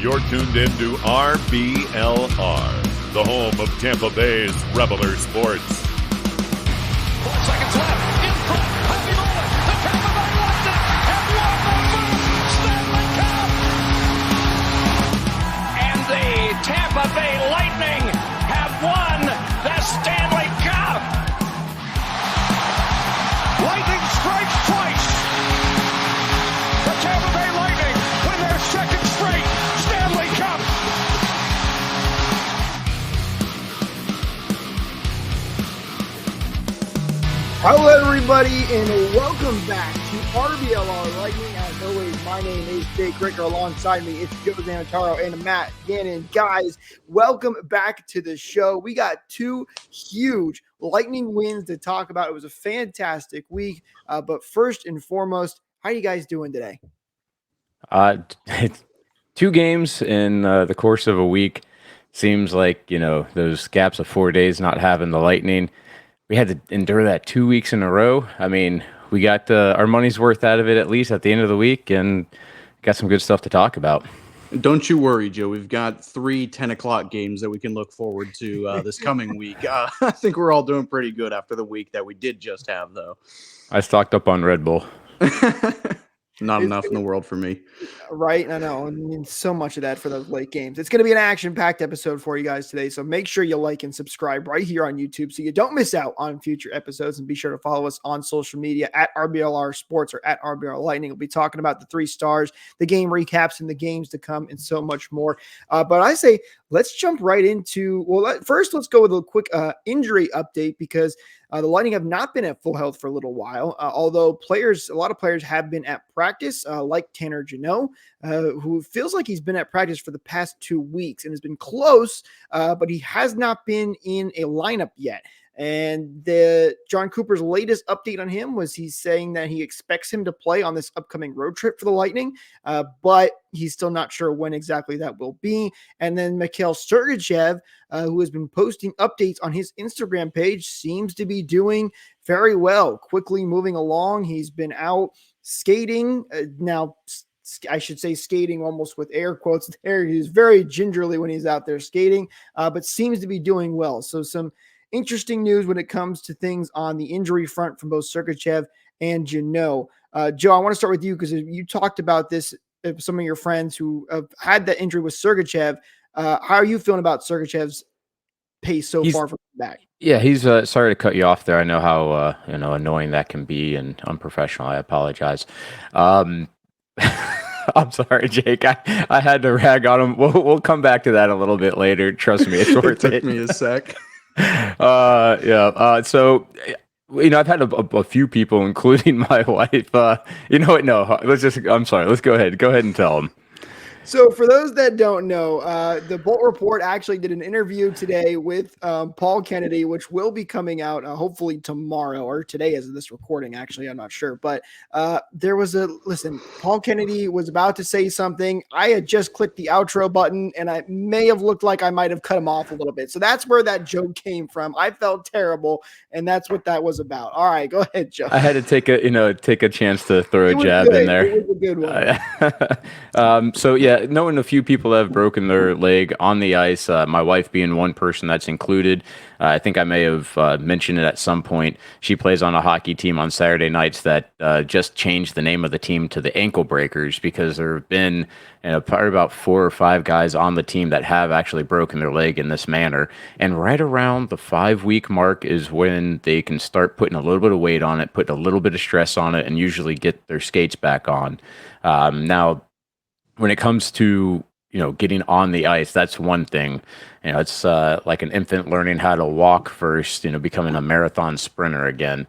You're tuned into RBLR, the home of Tampa Bay's Reveler Sports. 4 seconds left. In front. Happy moment. The Tampa Bay Lightning have won the first Stanley Cup. And the Tampa Bay Lightning have won the Stanley Cup. Lightning strikes twice. The Tampa Bay Lightning win their second straight Stanley Cup. Hello, everybody, and welcome back to RBLR Lightning. As always, my name is Jake Ricker. Alongside me, it's Joe Zanataro and Matt Gannon. Guys, welcome back to the show. We got two huge Lightning wins to talk about. It was a fantastic week, but first and foremost, how are you guys doing today? It's 2 games in the course of a week. Seems like, those gaps of 4 days not having the Lightning. We had to endure that 2 weeks in a row. I mean, we got our money's worth out of it, at least at the end of the week, and got some good stuff to talk about. Don't you worry, Joe. We've got 3 10 o'clock games that we can look forward to this coming week. I think we're all doing pretty good after the week that we did just have, though. I stocked up on Red Bull. Not enough in the world for me. Right? I know. I mean, so much of that for those late games. It's going to be an action-packed episode for you guys today, so make sure you like and subscribe right here on YouTube so you don't miss out on future episodes, and be sure to follow us on social media at RBLR Sports or at RBLR Lightning. We'll be talking about the 3 stars, the game recaps, and the games to come, and so much more. But I say let's jump right into – first let's go with a quick injury update because – the Lightning have not been at full health for a little while, although a lot of players have been at practice, like Tanner Jeannot, who feels like he's been at practice for the past 2 weeks and has been close, but he has not been in a lineup yet. And John Cooper's latest update on him was he's saying that he expects him to play on this upcoming road trip for the Lightning, but he's still not sure when exactly that will be. And then Mikhail Sergachev, who has been posting updates on his Instagram page, seems to be doing very well, quickly moving along. He's been out skating now. I should say skating almost with air quotes there. He's very gingerly when he's out there skating, but seems to be doing well. So some interesting news when it comes to things on the injury front from both Sergachev and Jeannot. Joe, I want to start with you because you talked about this, some of your friends who have had that injury with Sergachev. How are you feeling about Sergachev's pace so far from back? Yeah, he's sorry to cut you off there. I know how annoying that can be and unprofessional. I apologize. I'm sorry, Jake. I had to rag on him. We'll come back to that a little bit later. Trust me, it's worth it. Took me a sec. So, I've had a few people, including my wife. I'm sorry. Let's go ahead. Go ahead and tell them. So for those that don't know, the Bolt Report actually did an interview today with Paul Kennedy, which will be coming out hopefully tomorrow or today as of this recording. Actually, I'm not sure. But Paul Kennedy was about to say something. I had just clicked the outro button and I may have looked like I might have cut him off a little bit. So that's where that joke came from. I felt terrible. And that's what that was about. All right, go ahead, Joe. I had to take a chance to throw a jab in there. It was a good one. So yeah, knowing a few people that have broken their leg on the ice, my wife being one person that's included. I think I may have mentioned it at some point. She plays on a hockey team on Saturday nights that just changed the name of the team to the Ankle Breakers because there have been probably about 4 or 5 guys on the team that have actually broken their leg in this manner. And right around the 5-week mark is when they can start putting a little bit of weight on it, putting a little bit of stress on it, and usually get their skates back on. Now, when it comes to getting on the ice, that's one thing. It's like an infant learning how to walk first, becoming a marathon sprinter again.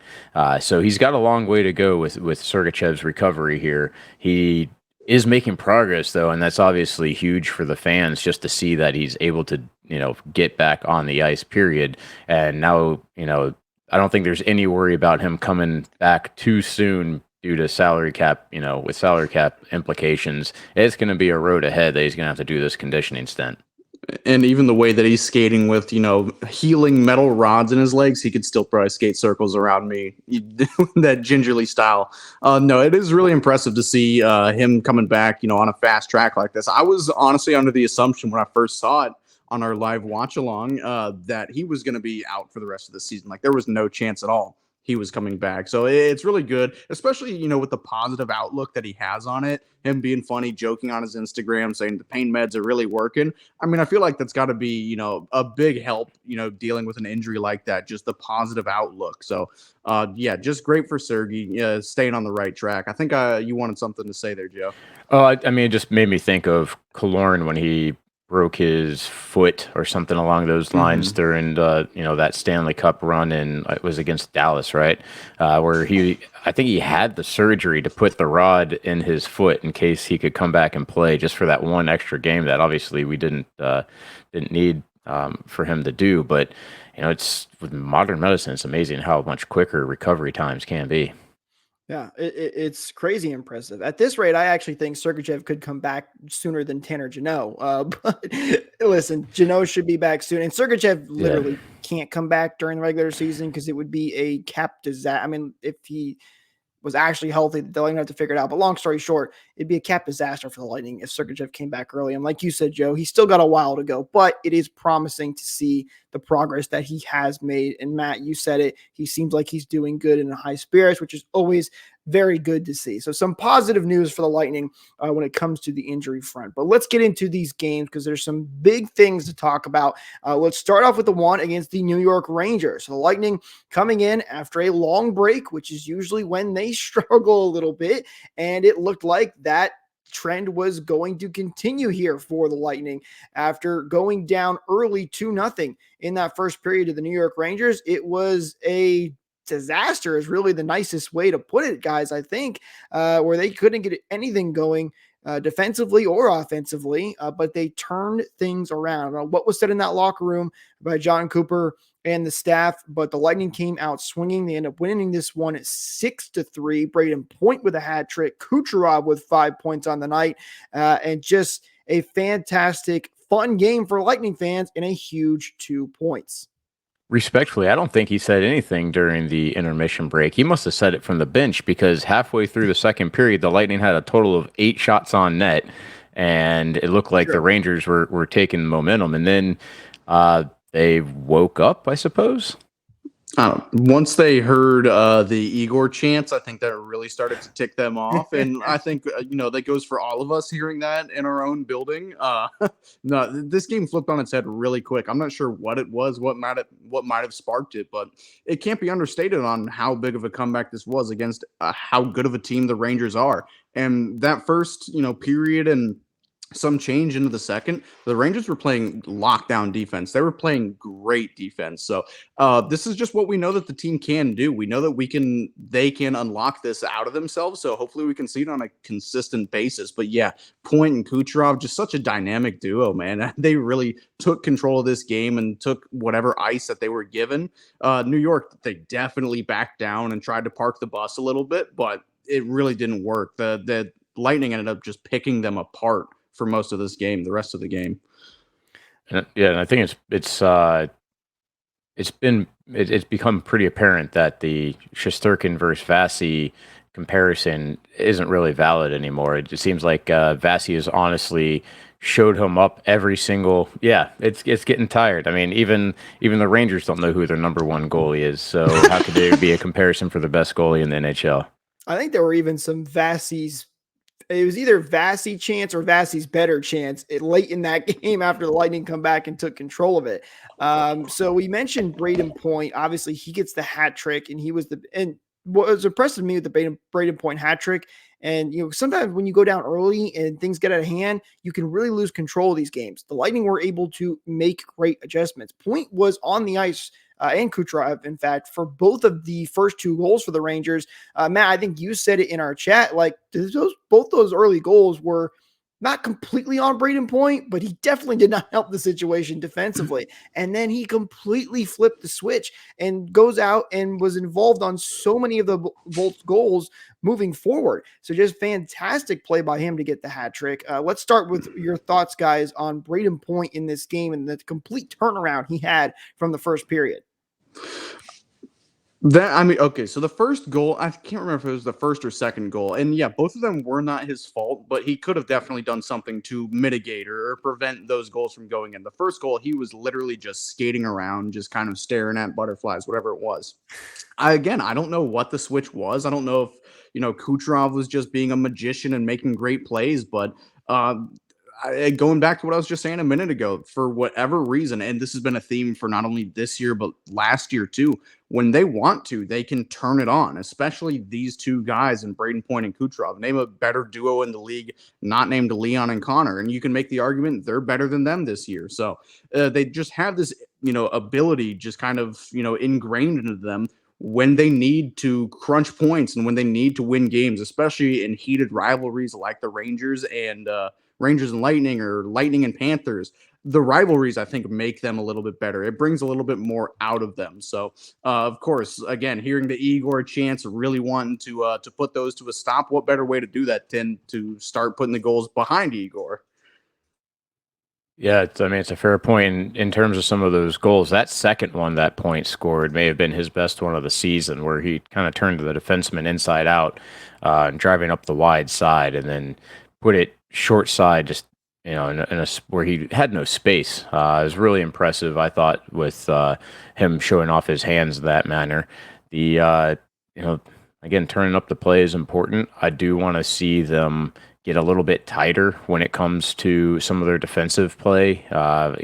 So he's got a long way to go with Sergachev's recovery here. He is making progress, though, and that's obviously huge for the fans just to see that he's able to, get back on the ice, period. And now, I don't think there's any worry about him coming back too soon due to salary cap, with salary cap implications. It's going to be a road ahead that he's going to have to do this conditioning stint. And even the way that he's skating with, healing metal rods in his legs, he could still probably skate circles around me, that gingerly style. No, it is really impressive to see him coming back, on a fast track like this. I was honestly under the assumption when I first saw it on our live watch along that he was going to be out for the rest of the season. Like there was no chance at all he was coming back. So it's really good, especially, with the positive outlook that he has on it, him being funny, joking on his Instagram, saying the pain meds are really working. I mean, I feel like that's got to be, a big help, dealing with an injury like that, just the positive outlook. So, yeah, just great for Sergey, staying on the right track. I think you wanted something to say there, Joe. Oh, I mean, it just made me think of Killorn when he broke his foot or something along those lines during that Stanley Cup run, and it was against Dallas, right? Where I think he had the surgery to put the rod in his foot in case he could come back and play, just for that one extra game that obviously we didn't need for him to do. But it's with modern medicine, it's amazing how much quicker recovery times can be. Yeah, it's crazy impressive. At this rate, I actually think Sergachev could come back sooner than Tanner Jeannot. But listen, Jeannot should be back soon. And Sergachev literally can't come back during the regular season because it would be a cap disaster. I mean, if he was actually healthy, they'll even have to figure it out. But long story short, it'd be a cap disaster for the Lightning if Sergachev came back early. And like you said, Joe, he's still got a while to go, but it is promising to see the progress that he has made. And Matt, you said it, he seems like he's doing good in high spirits, which is always very good to see. So some positive news for the Lightning when it comes to the injury front. But let's get into these games because there's some big things to talk about. Let's start off with the one against the New York Rangers. So the Lightning coming in after a long break, which is usually when they struggle a little bit, and it looked like that trend was going to continue here for the Lightning after going down early 2-0 in that first period of the New York Rangers. It was a disaster is really the nicest way to put it, guys, I think, where they couldn't get anything going defensively or offensively, but they turned things around. What was said in that locker room by John Cooper and the staff, but the Lightning came out swinging. They ended up winning this one at 6-3. Braden Point with a hat trick, Kucherov with 5 points on the night, and just a fantastic, fun game for Lightning fans and a huge 2 points. Respectfully, I don't think he said anything during the intermission break. He must have said it from the bench because halfway through the second period, the Lightning had a total of 8 shots on net, and it looked like the Rangers were taking momentum. And then they woke up, I suppose. Once they heard the Igor chants, I think that really started to tick them off. And I think, that goes for all of us hearing that in our own building. No, this game flipped on its head really quick. I'm not sure what it was, what might have sparked it, but it can't be understated on how big of a comeback this was against how good of a team the Rangers are. And that first, period and some change into the second, the Rangers were playing lockdown defense. They were playing great defense. So this is just what we know that the team can do. We know that they can unlock this out of themselves. So hopefully we can see it on a consistent basis. But yeah, Point and Kucherov, just such a dynamic duo, man. They really took control of this game and took whatever ice that they were given. New York, they definitely backed down and tried to park the bus a little bit, but it really didn't work. The Lightning ended up just picking them apart for most of this game, the rest of the game. And I think it's become pretty apparent that the Shesterkin versus Vasy comparison isn't really valid anymore. It just seems like Vasy has honestly showed him up every single. Yeah, it's getting tired. I mean, even the Rangers don't know who their number one goalie is. So how could there be a comparison for the best goalie in the NHL? I think there were even some Vasy's. It was either Vasy chance or Vasy's better chance late in that game after the Lightning come back and took control of it. So we mentioned Braden Point. Obviously, he gets the hat trick, and what was impressive to me with the Braden Point hat trick. And sometimes when you go down early and things get out of hand, you can really lose control of these games. The Lightning were able to make great adjustments. Point was on the ice. And Kucherov, in fact, for both of the first 2 goals for the Rangers. Matt, I think you said it in our chat. Like both those early goals were not completely on Braden Point, but he definitely did not help the situation defensively. And then he completely flipped the switch and goes out and was involved on so many of the Bolts goals moving forward. So just fantastic play by him to get the hat trick. Let's start with your thoughts, guys, on Braden Point in this game and the complete turnaround he had from the first period. Okay, so the first goal, I can't remember if it was the first or second goal. And yeah, both of them were not his fault, but he could have definitely done something to mitigate or prevent those goals from going in. The first goal, he was literally just skating around, just kind of staring at butterflies, whatever it was. I don't know what the switch was. I don't know if, Kucherov was just being a magician and making great plays, but going back to what I was just saying a minute ago, for whatever reason, and this has been a theme for not only this year, but last year too, when they want to, they can turn it on, especially these two guys in Braden Point and Kucherov. Name a better duo in the league, not named Leon and Connor. And you can make the argument they're better than them this year. So they just have this, ability just kind of, ingrained into them when they need to crunch points and when they need to win games, especially in heated rivalries like the Rangers and Lightning, or Lightning and Panthers. The rivalries, I think, make them a little bit better. It brings a little bit more out of them. So, of course, again, hearing the Igor chants, really wanting to put those to a stop. What better way to do that than to start putting the goals behind Igor? Yeah, it's a fair point in terms of some of those goals. That second one that Point scored may have been his best one of the season, where he kind of turned the defenseman inside out, and driving up the wide side, and then put it short side, just in a where he had no space. It was really impressive, I thought, with him showing off his hands in that manner. The again, turning up the play is important. I do want to see them get a little bit tighter when it comes to some of their defensive play. Like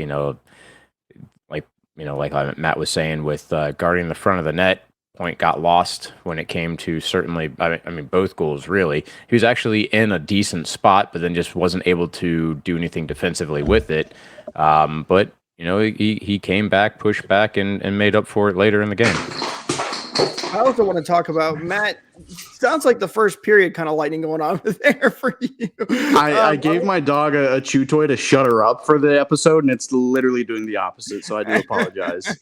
Matt was saying, with guarding the front of the net. Point got lost when it came to certainly, both goals, really. He was actually in a decent spot, but then just wasn't able to do anything defensively with it. But he came back, pushed back, and made up for it later in the game. I also want to talk about, Matt, sounds like the first period kind of lightning going on there for you. I gave my dog a chew toy to shut her up for the episode, and it's literally doing the opposite, so I do apologize.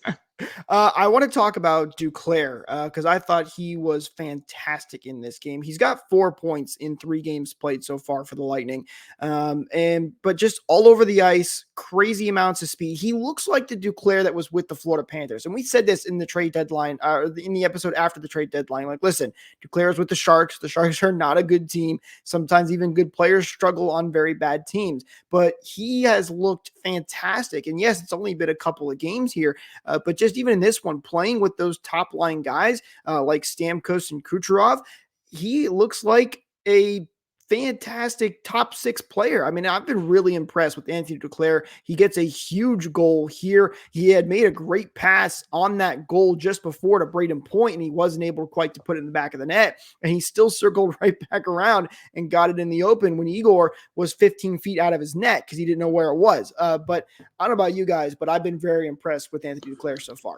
I want to talk about Duclair because I thought he was fantastic in this game. He's got 4 points in 3 games played so far for the Lightning, but just all over the ice, crazy amounts of speed. He looks like the Duclair that was with the Florida Panthers, and we said this in the trade deadline, in the episode after the trade deadline. Like, listen, Duclair is with the Sharks. The Sharks are not a good team. Sometimes even good players struggle on very bad teams, but he has looked fantastic. And yes, it's only been a couple of games here, but just even in this one, playing with those top line guys like Stamkos and Kucherov, he looks like a fantastic top 6 player. I mean, I've been really impressed with Anthony Duclair. He gets a huge goal here. He had made a great pass on that goal just before to Braden Point, and he wasn't able quite to put it in the back of the net. And he still circled right back around and got it in the open when Igor was 15 feet out of his net because he didn't know where it was. But I don't know about you guys, but I've been very impressed with Anthony Duclair so far.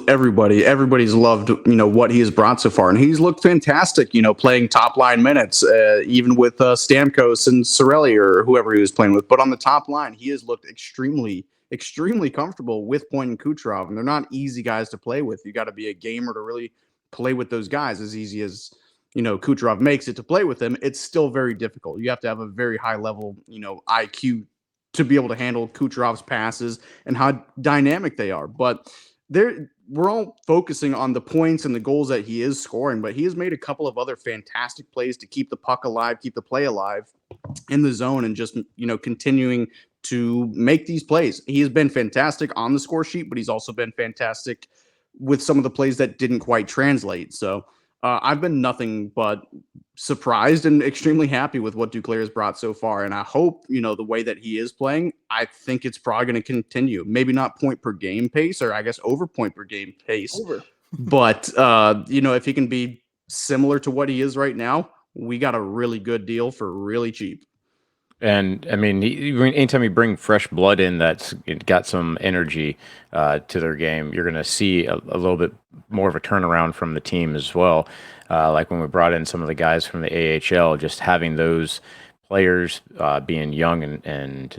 Everybody's loved, what he has brought so far, and he's looked fantastic, playing top line minutes, even with Stamkos and Sorelli or whoever he was playing with. But on the top line, he has looked extremely, extremely comfortable with Point and Kucherov, and they're not easy guys to play with. You got to be a gamer to really play with those guys. As easy as Kucherov makes it to play with them, it's still very difficult. You have to have a very high level, IQ to be able to handle Kucherov's passes and how dynamic they are. But we're all focusing on the points and the goals that he is scoring, but he has made a couple of other fantastic plays to keep the puck alive, keep the play alive in the zone, and just, continuing to make these plays. He has been fantastic on the score sheet, but he's also been fantastic with some of the plays that didn't quite translate. So I've been nothing but surprised and extremely happy with what Duclair has brought so far. And I hope, the way that he is playing, I think it's probably going to continue. Maybe not point per game pace, or I guess over point per game pace. But, if he can be similar to what he is right now, we got a really good deal for really cheap. And anytime you bring fresh blood in that's got some energy to their game, you're going to see a little bit more of a turnaround from the team as well. Like when we brought in some of the guys from the AHL, just having those players being young and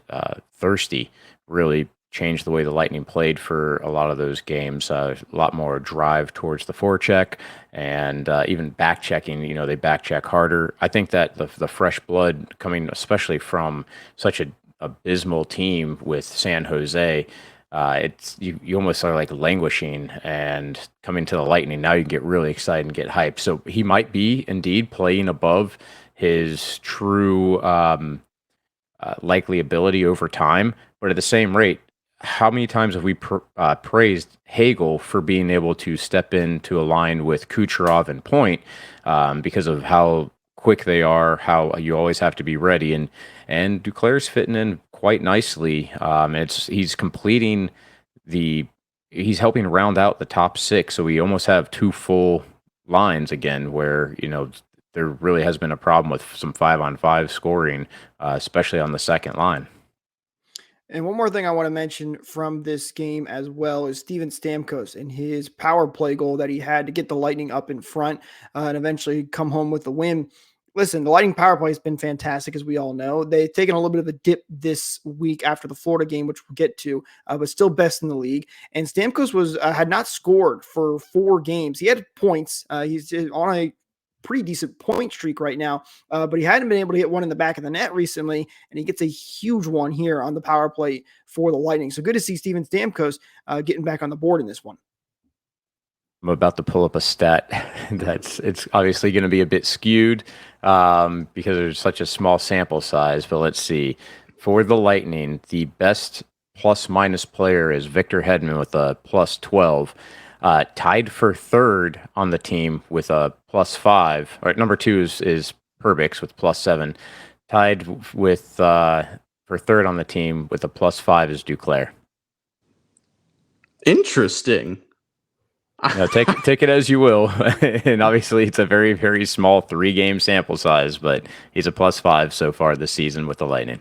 thirsty really changed the way the Lightning played for a lot of those games. A lot more drive towards the forecheck and even back checking. They back check harder. I think that the fresh blood coming, especially from such a abysmal team with San Jose, it's you almost are like languishing, and coming to the Lightning now you get really excited and get hyped. So he might be indeed playing above his true likely ability over time, but at the same rate, how many times have we praised Hagel for being able to step into a line with Kucherov and Point because of how quick they are, how you always have to be ready, and Duclair's fitting in quite nicely. He's completing he's helping round out the top six, so we almost have two full lines again, where there really has been a problem with some 5-on-5 scoring, especially on the second line. And one more thing I want to mention from this game as well is Steven Stamkos and his power play goal that he had to get the Lightning up in front and eventually come home with the win. Listen, the Lightning power play has been fantastic, as we all know. They've taken a little bit of a dip this week after the Florida game, which we'll get to, but still best in the league. And Stamkos had not scored for 4 games. He had points. He's on a pretty decent point streak right now, but he hadn't been able to hit one in the back of the net recently, and he gets a huge one here on the power play for the Lightning. So good to see Steven Stamkos getting back on the board in this one. I'm about to pull up a stat it's obviously going to be a bit skewed because there's such a small sample size, but let's see. For the Lightning, the best plus-minus player is Victor Hedman with a +12. Tied for third on the team with a +5. Or number 2 is Perbix with +7. Tied with for third on the team with a +5 is Duclair. Interesting. Take it as you will, and obviously it's a very, very small 3-game sample size, but he's a +5 so far this season with the Lightning.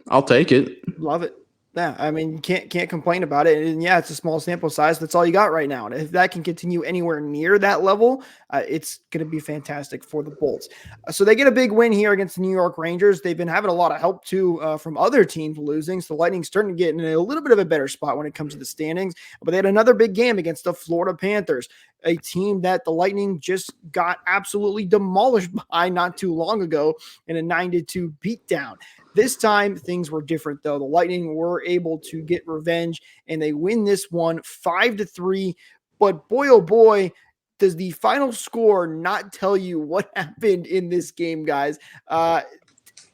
I'll take it. Love it. Yeah, I mean, you can't complain about it. And yeah, it's a small sample size. That's all you got right now. And if that can continue anywhere near that level, it's going to be fantastic for the Bolts. So they get a big win here against the New York Rangers. They've been having a lot of help too from other teams losing. So the Lightning's starting to get in a little bit of a better spot when it comes to the standings. But they had another big game against the Florida Panthers, a team that the Lightning just got absolutely demolished by not too long ago in a 9-2 beatdown. This time, things were different, though. The Lightning were able to get revenge, and they win this one 5-3. But boy, oh boy, does the final score not tell you what happened in this game, guys.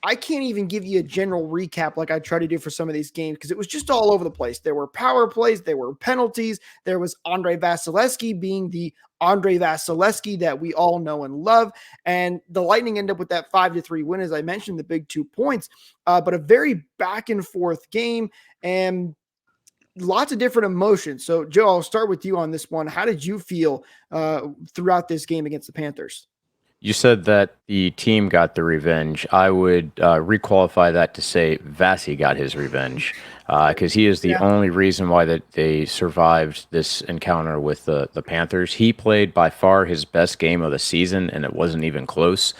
I can't even give you a general recap like I try to do for some of these games because it was just all over the place. There were power plays, there were penalties, there was Andrei Vasilevsky being the Andrei Vasilevsky that we all know and love, and the Lightning end up with that 5-3 win, as I mentioned, the big 2 points, but a very back and forth game and lots of different emotions. So, Joe, I'll start with you on this one. How did you feel throughout this game against the Panthers? You said that the team got the revenge. I would requalify that to say Vasy got his revenge because he is the only reason why that they survived this encounter with the Panthers. He played by far his best game of the season, and it wasn't even close.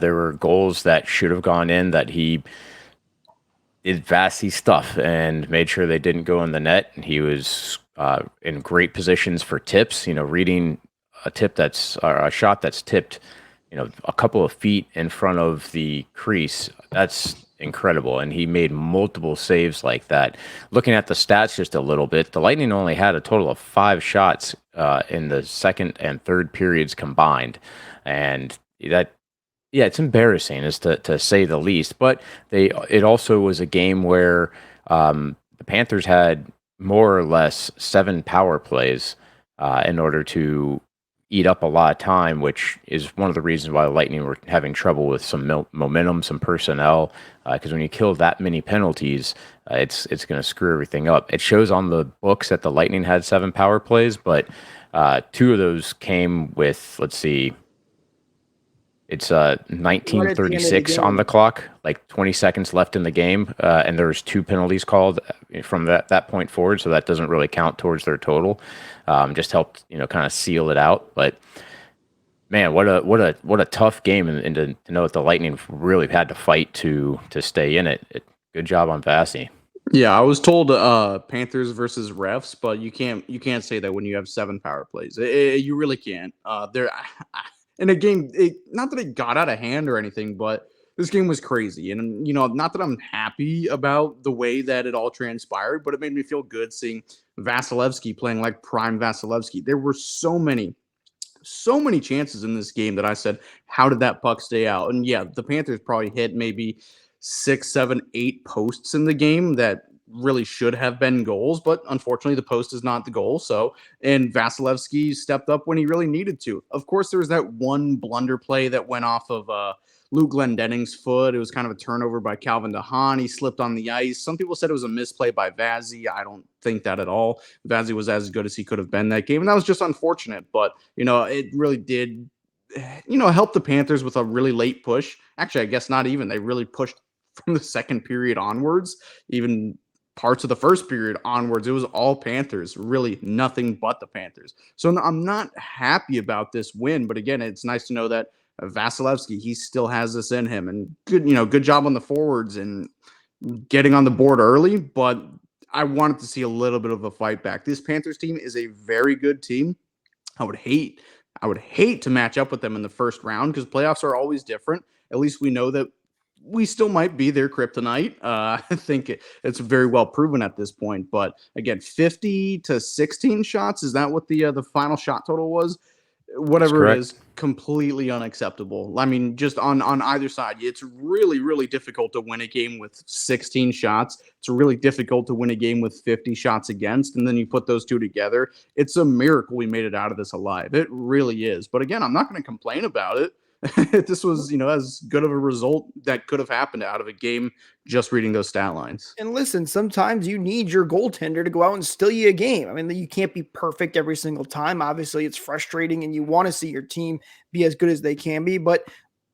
There were goals that should have gone in that he did Vasy stuff and made sure they didn't go in the net. He was in great positions for tips, reading a shot that's tipped a couple of feet in front of the crease. That's incredible. And he made multiple saves like that. Looking at the stats just a little bit, the Lightning only had a total of 5 shots in the second and third periods combined. And it's embarrassing to say the least, but it also was a game where the Panthers had more or less 7 power plays in order to eat up a lot of time, which is one of the reasons why the Lightning were having trouble with some momentum, some personnel, because when you kill that many penalties, it's going to screw everything up. It shows on the books that the Lightning had 7 power plays, but 2 of those came with, let's see, it's 19:36 on the clock, like 20 seconds left in the game, and there was 2 penalties called from that point forward, so that doesn't really count towards their total. Just helped, kind of seal it out. But Man, what a tough game, and to know that the Lightning really had to fight to stay in it. Good job on Vasy. Yeah, I was told Panthers versus refs, but you can't say that when you have 7 power plays. You really can't. There in a game, not that it got out of hand or anything, but this game was crazy. And not that I'm happy about the way that it all transpired, but it made me feel good seeing Vasilevsky playing like prime Vasilevsky. There were so many chances in this game that I said, how did that puck stay out? And yeah, the Panthers probably hit maybe 6, 7, 8 posts in the game that really should have been goals, but unfortunately the post is not the goal. So, and Vasilevsky stepped up when he really needed to. Of course, there was that one blunder play that went off of Luke Glendenning's foot. It was kind of a turnover by Calvin DeHaan. He slipped on the ice. Some people said it was a misplay by Vasy. I don't think that at all. Vasy was as good as he could have been that game, and that was just unfortunate. But, it really did, help the Panthers with a really late push. Actually, I guess not even. They really pushed from the second period onwards, even parts of the first period onwards. It was all Panthers, really nothing but the Panthers. So I'm not happy about this win, but again, it's nice to know that Vasilevsky, he still has this in him, and good job on the forwards and getting on the board early, but I wanted to see a little bit of a fight back. This Panthers team is a very good team. I would hate to match up with them in the first round because playoffs are always different. At least we know that we still might be their kryptonite. I think it's very well proven at this point. But again, 50 to 16 shots, is that what the final shot total was? Whatever it is, completely unacceptable. I mean, just on either side, it's really, really difficult to win a game with 16 shots. It's really difficult to win a game with 50 shots against. And then you put those two together. It's a miracle we made it out of this alive. It really is. But again, I'm not going to complain about it. This was, as good of a result that could have happened out of a game just reading those stat lines. And listen, sometimes you need your goaltender to go out and steal you a game. I mean, you can't be perfect every single time. Obviously, it's frustrating and you want to see your team be as good as they can be. But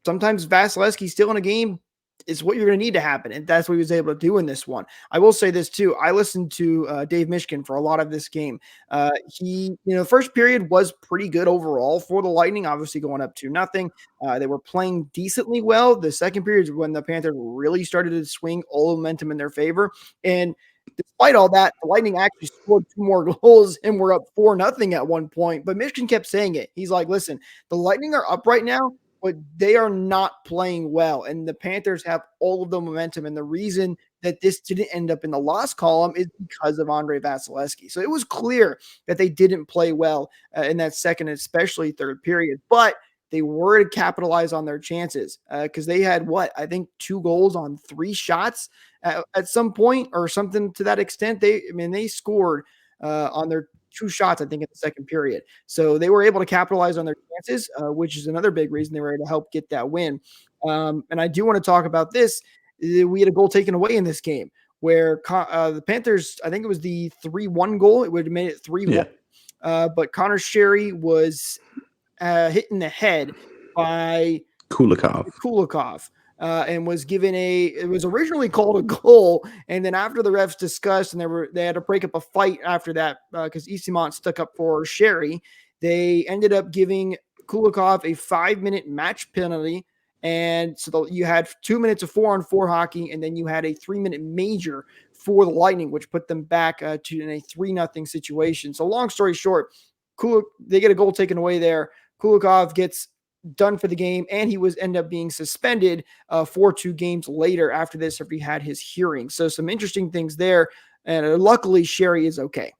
sometimes Vasilevsky stealing a game is what you're going to need to happen. And that's what he was able to do in this one. I will say this too. I listened to Dave Mishkin for a lot of this game. The first period was pretty good overall for the Lightning, obviously going up 2-0. They were playing decently well. The second period is when the Panthers really started to swing all momentum in their favor. And despite all that, the Lightning actually scored 2 more goals and were up 4-0 at one point. But Mishkin kept saying it. He's like, listen, the Lightning are up right now, but they are not playing well. And the Panthers have all of the momentum. And the reason that this didn't end up in the loss column is because of Andrei Vasilevsky. So it was clear that they didn't play well in that second, especially third period. But they were to capitalize on their chances because they had, I think 2 goals on 3 shots at some point or something to that extent. They scored on their 2 shots, I think, in the second period. So they were able to capitalize on their chances, which is another big reason they were able to help get that win. And I do want to talk about this. We had a goal taken away in this game where the Panthers, I think it was the 3-1 goal. It would have made it 3-1. Yeah. But Connor Sherry was hit in the head by Kulikov. And was given it was originally called a goal. And then after the refs discussed and they had to break up a fight after that because Eastimont stuck up for Sherry, they ended up giving Kulikov a 5-minute match penalty. And so you had 2 minutes of 4-on-4 hockey, and then you had a 3-minute major for the Lightning, which put them back in a 3-0 situation. So long story short, they get a goal taken away there. Kulikov gets done for the game, and he end up being suspended for 2 games later after this if he had his hearing. So some interesting things there, and luckily Sherry is okay.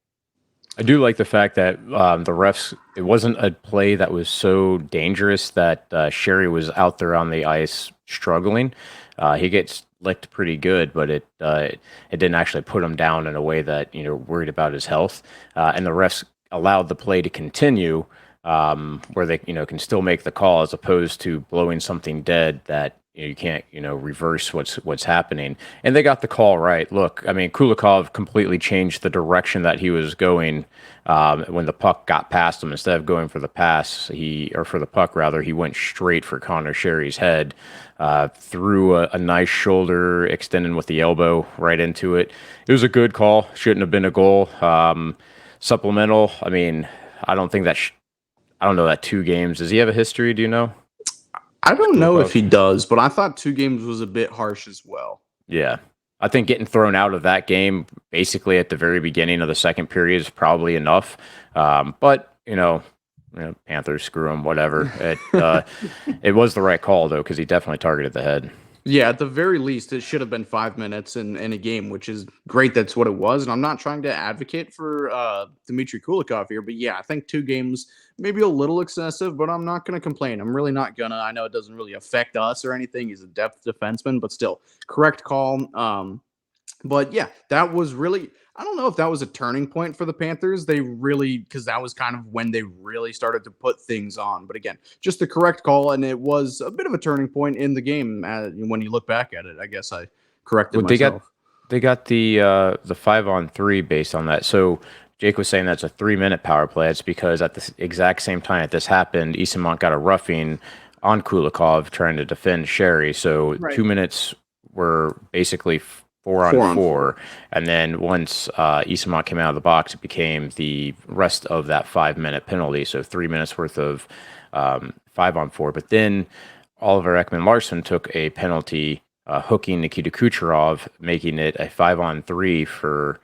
I do like the fact that the refs, it wasn't a play that was so dangerous that Sherry was out there on the ice struggling. He gets licked pretty good, but it didn't actually put him down in a way that worried about his health. And the refs allowed the play to continue where they can still make the call as opposed to blowing something dead that you can't reverse what's happening. And they got the call right. Look, I mean, Kulikov completely changed the direction that he was going when the puck got past him. Instead of going for the pass, for the puck rather, he went straight for Connor Sherry's head, threw a nice shoulder, extending with the elbow right into it. It was a good call. Shouldn't have been a goal. Supplemental. I mean, I don't think that. I don't know that 2 games. Does he have a history? Do you know? I don't know if Kucherov? he does, but I thought 2 games was a bit harsh as well. Yeah. I think getting thrown out of that game basically at the very beginning of the second period is probably enough. But, Panthers, screw him, whatever. It was the right call, though, because he definitely targeted the head. Yeah, at the very least, it should have been 5 minutes in a game, which is great. That's what it was. And I'm not trying to advocate for Dmitry Kulikov here, but yeah, I think 2 games maybe a little excessive, but I'm not going to complain. I'm really not going to. I know it doesn't really affect us or anything. He's a depth defenseman, but still, correct call. But yeah, that was really, I don't know if that was a turning point for the Panthers. They really, because that was kind of when they really started to put things on. But again, just the correct call. And it was a bit of a turning point in the game when you look back at it. I guess I corrected myself. They got the 5-on-3 based on that. So Jake was saying that's a 3-minute power play. It's because at the exact same time that this happened, Eastonmont got a roughing on Kulikov trying to defend Sherry. So 2 minutes were basically 4-on-4, and then once Eastonmont came out of the box, it became the rest of that 5-minute penalty, so 3 minutes worth of 5-on-4. But then Oliver Ekman-Larsson took a penalty hooking Nikita Kucherov, making it a 5-on-3 for,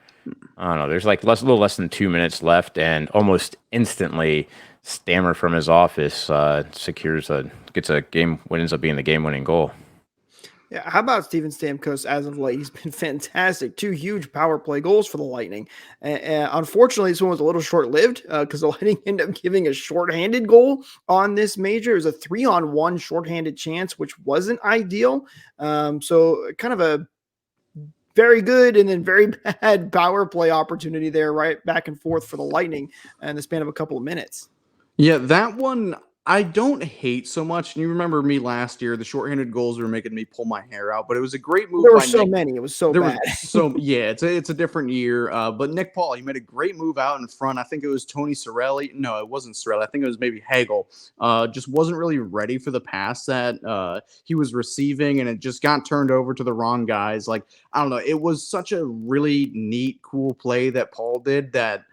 I don't know, there's like a little less than 2 minutes left, and almost instantly Stammer from his office ends up being the game-winning goal. Yeah, how about Steven Stamkos as of late? He's been fantastic. 2 huge power play goals for the Lightning. And unfortunately, this one was a little short-lived because the Lightning ended up giving a shorthanded goal on this major. It was a 3-on-1 shorthanded chance, which wasn't ideal. So kind of a very good and then very bad power play opportunity there, right back and forth for the Lightning in the span of a couple of minutes. Yeah, that one I don't hate so much. And you remember me last year, the shorthanded goals were making me pull my hair out, but it was a great move. There were so many. It was so bad. Yeah, it's a different year. But Nick Paul, he made a great move out in front. I think it was Tony Cirelli. No, it wasn't Cirelli. I think it was maybe Hagel. Just wasn't really ready for the pass that he was receiving, and it just got turned over to the wrong guys. Like, I don't know. It was such a really neat, cool play that Paul did that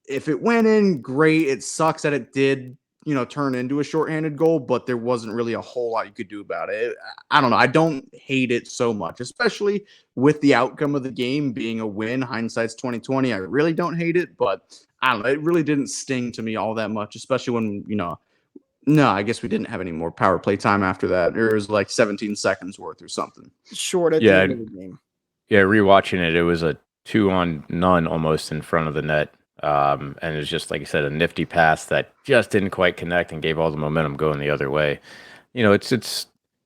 if it went in, great. It sucks that it did turn into a shorthanded goal, but there wasn't really a whole lot you could do about it. I don't know. I don't hate it so much, especially with the outcome of the game being a win. Hindsight's 2020. I really don't hate it, but I don't know. It really didn't sting to me all that much, especially when, no, I guess we didn't have any more power play time after that. There was like 17 seconds worth or something. Short at the end of the game. Yeah, rewatching it, it was a 2-on-none almost in front of the net. And it was just, like you said, a nifty pass that just didn't quite connect and gave all the momentum going the other way. It's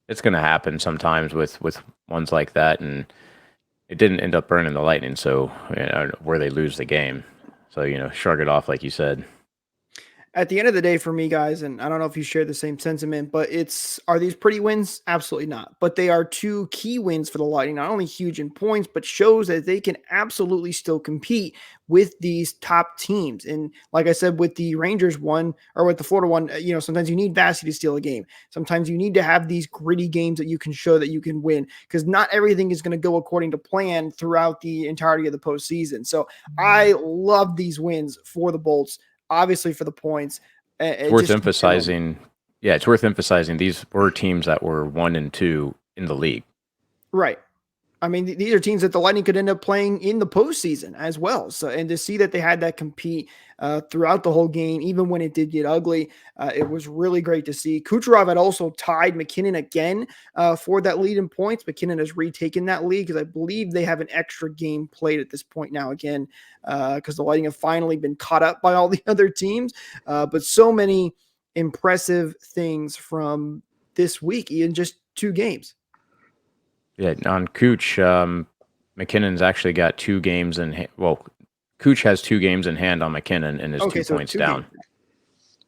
going to happen sometimes with ones like that, and it didn't end up burning the Lightning, so where they lose the game. So shrug it off, like you said. At the end of the day, for me, guys, and I don't know if you share the same sentiment, but are these pretty wins? Absolutely not. But they are 2 key wins for the Lightning, not only huge in points, but shows that they can absolutely still compete with these top teams. And like I said, with the Rangers one, or with the Florida one, sometimes you need Vasy to steal a game. Sometimes you need to have these gritty games that you can show that you can win, because not everything is going to go according to plan throughout the entirety of the postseason. So I love these wins for the Bolts. Obviously, for the points, it's worth emphasizing. Yeah, it's worth emphasizing these were teams that were 1 and 2 in the league. Right. I mean, these are teams that the Lightning could end up playing in the postseason as well. So, and to see that they had that compete throughout the whole game, even when it did get ugly, it was really great to see. Kucherov had also tied McKinnon again for that lead in points. McKinnon has retaken that lead because I believe they have an extra game played at this point now again, because the Lightning have finally been caught up by all the other teams. But so many impressive things from this week in just 2 games. Yeah, on Cooch, McKinnon's actually got 2 games in Cooch has 2 games in hand on McKinnon and is 2 points down. Games.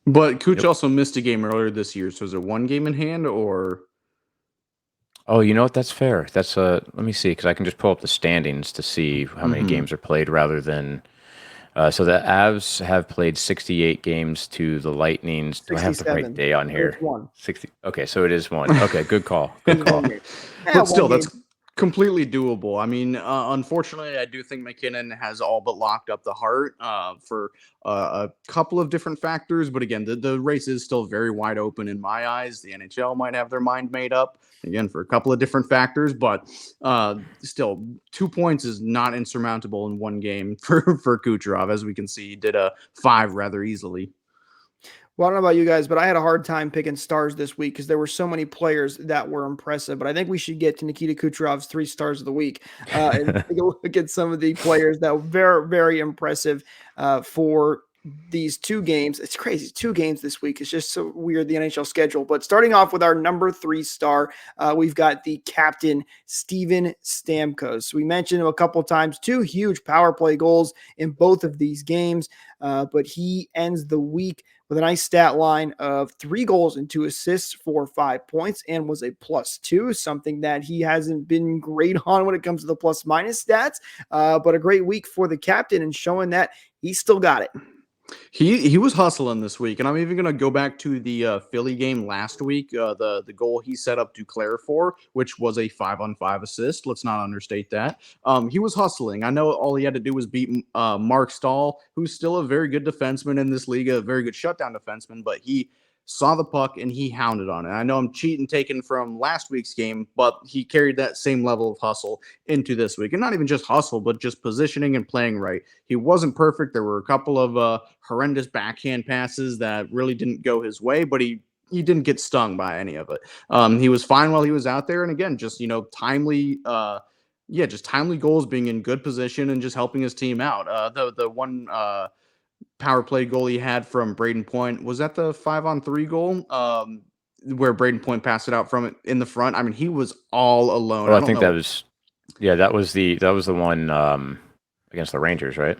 But Cooch also missed a game earlier this year, so is it 1 game in hand or? Oh, you know what? That's fair. That's let me see, because I can just pull up the standings to see how many games are played rather than. So the Avs have played 68 games to the Lightning's. Do I have the right day on here? 1. 60. Okay, so it is 1. Okay, good call. Good call. But still, that's completely doable. I mean, unfortunately, I do think McKinnon has all but locked up the Hart for a couple of different factors. But again, the race is still very wide open in my eyes. The NHL might have their mind made up again for a couple of different factors, but still, 2 points is not insurmountable in one game for Kucherov. As we can see, he did a 5 rather easily. Well, I don't know about you guys, but I had a hard time picking stars this week because there were so many players that were impressive. But I think we should get to Nikita Kucherov's 3 stars of the week and take a look at some of the players that were very, very impressive for these 2 games. It's crazy. 2 games this week. It's just so weird, the NHL schedule. But starting off with our number 3 star, we've got the captain, Steven Stamkos. We mentioned him a couple of times, 2 huge power play goals in both of these games. But he ends the week with a nice stat line of 3 goals and 2 assists for 5 points and was a +2, something that he hasn't been great on when it comes to the plus minus stats, but a great week for the captain and showing that he still got it. He was hustling this week, and I'm even going to go back to the Philly game last week. The goal he set up Duclair for, which was a 5-on-5 assist. Let's not understate that. He was hustling. I know all he had to do was beat Mark Stahl, who's still a very good defenseman in this league, a very good shutdown defenseman, but he saw the puck and he hounded on it. I know I'm cheating taken from last week's game, but he carried that same level of hustle into this week. And not even just hustle, but just positioning and playing right. He wasn't perfect. There were a couple of horrendous backhand passes that really didn't go his way, but he didn't get stung by any of it. He was fine while he was out there. And again, just, timely, just timely goals, being in good position and just helping his team out. The one power play goal he had from Braden Point, was that the 5-on-3 goal where Braden Point passed it out from it in the front? I mean, he was all alone. I think that was the one against the Rangers, right?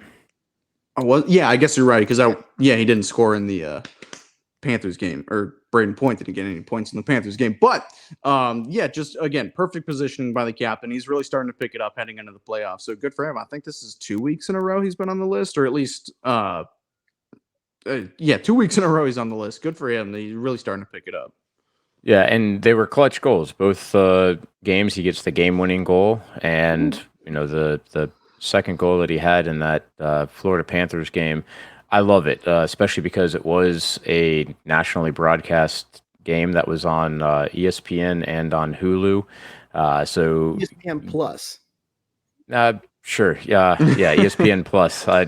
I guess you're right, because he didn't score in the Panthers game, or Braden Point didn't get any points in the Panthers game. But just again, perfect positioning by the captain. He's really starting to pick it up heading into the playoffs. So good for him. I think this is 2 weeks in a row he's been on the list, or at least 2 weeks in a row he's on the list. Good for him. He's really starting to pick it up. Yeah, and they were clutch goals. Both games, he gets the game-winning goal, and the second goal that he had in that Florida Panthers game. I love it, especially because it was a nationally broadcast game that was on ESPN and on Hulu. So ESPN Plus. Sure. Yeah. ESPN Plus. I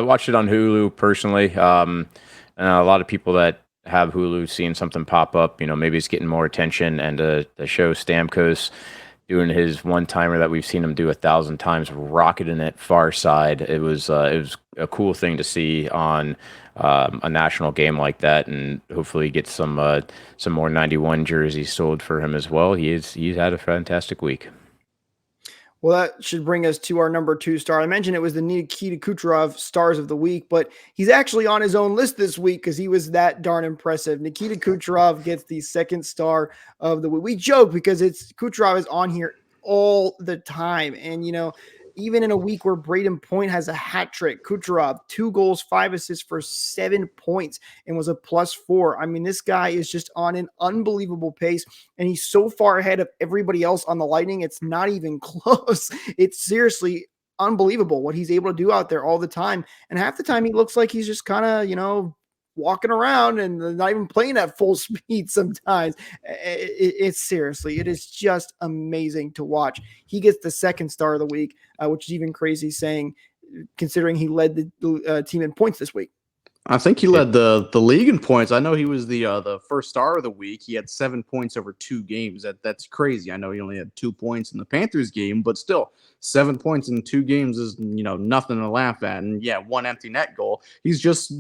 watched it on Hulu personally. And a lot of people that have Hulu seeing something pop up, maybe it's getting more attention, and the show Stamkos doing his one-timer that we've seen him do 1,000 times, rocketing it far side. It was a cool thing to see on a national game like that, and hopefully get some more 91 jerseys sold for him as well. He's had a fantastic week. Well, that should bring us to our number 2 star. I mentioned it was the Nikita Kucherov stars of the week, but he's actually on his own list this week because he was that darn impressive. Nikita Kucherov gets the 2nd star of the week. We joke because Kucherov is on here all the time. And, even in a week where Braden Point has a hat trick, Kucherov, 2 goals, 5 assists for 7 points and was a +4. I mean, this guy is just on an unbelievable pace, and he's so far ahead of everybody else on the Lightning. It's not even close. It's seriously unbelievable what he's able to do out there all the time. And half the time he looks like he's just kind of, walking around and not even playing at full speed sometimes. It's seriously, it is just amazing to watch. He gets the 2nd star of the week, which is even crazy considering he led the team in points this week. I think he led the league in points. I know he was the first star of the week. He had 7 points over 2 games. That's crazy. I know he only had 2 points in the Panthers game, but still 7 points in 2 games is, nothing to laugh at. And 1 empty net goal. He's just,